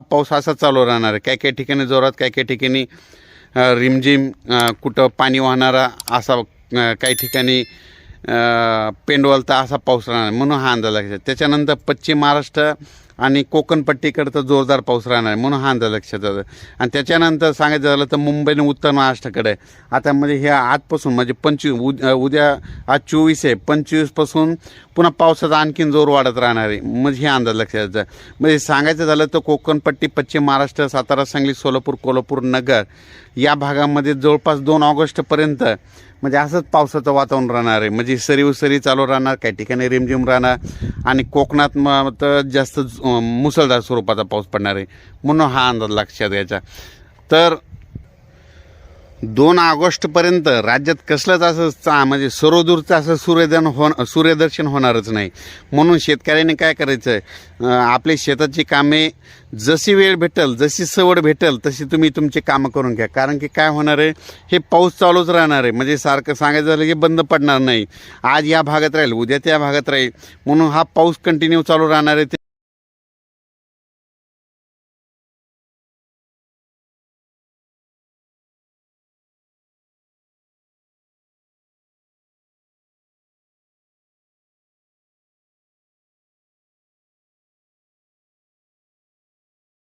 पाऊस असा चालू राहणार आहे. काही काही ठिकाणी जोरात, काही काही ठिकाणी रिमझिम, कुठं पाणी वाहणारा असा, काही ठिकाणी पेंडवलता असा पाऊस राहणार, म्हणून हा अंदाज लक्षात. त्याच्यानंतर पश्चिम महाराष्ट्र आणि कोकण पट्टीकडे तर जोरदार पाऊस राहणार आहे, म्हणून हा अंदाज लक्षात येतो. आणि त्याच्यानंतर सांगायचं झालं तर मुंबई आणि उत्तर महाराष्ट्राकडे आता म्हणजे ह्या आजपासून म्हणजे 25 उद्या आज 24 आहे, 25पासून पुन्हा पावसाचा आणखीन जोर वाढत राहणार आहे, म्हणजे हे अंदाज लक्षात येतं. म्हणजे सांगायचं झालं तर कोकणपट्टी, पश्चिम महाराष्ट्र, सातारा, सांगली, सोलापूर, कोल्हापूर, नगर या भागामध्ये जवळपास 2 ऑगस्टपर्यंत म्हणजे असंच पावसाचं वातावरण राहणार आहे. म्हणजे सरी चालू राहणार, काही ठिकाणी रिमझिम राहणार आणि कोकणात तर जास्त मुसळधार स्वरूपाचा पाऊस पडणार आहे, म्हणून हा अंदाज लक्षात घ्यायचा. तर 2 ऑगस्टपर्यंत राज्यात कसलंच असं म्हणजे सर्वदूरचं असं सूर्यदर्शन होणारच नाही. म्हणून शेतकऱ्यांनी काय करायचं, आपली शेताची कामे जशी वेळ भेटेल, जशी सवड भेटेल तशी तुम्ही तुमची कामं करून घ्या. कारण की काय होणार आहे, हे पाऊस चालूच राहणार आहे. म्हणजे सारखं सांगायचं झालं की बंद पडणार नाही. आज या भागात राहील, उद्या त्या भागात राहील, म्हणून हा पाऊस कंटिन्यू चालू राहणार आहे.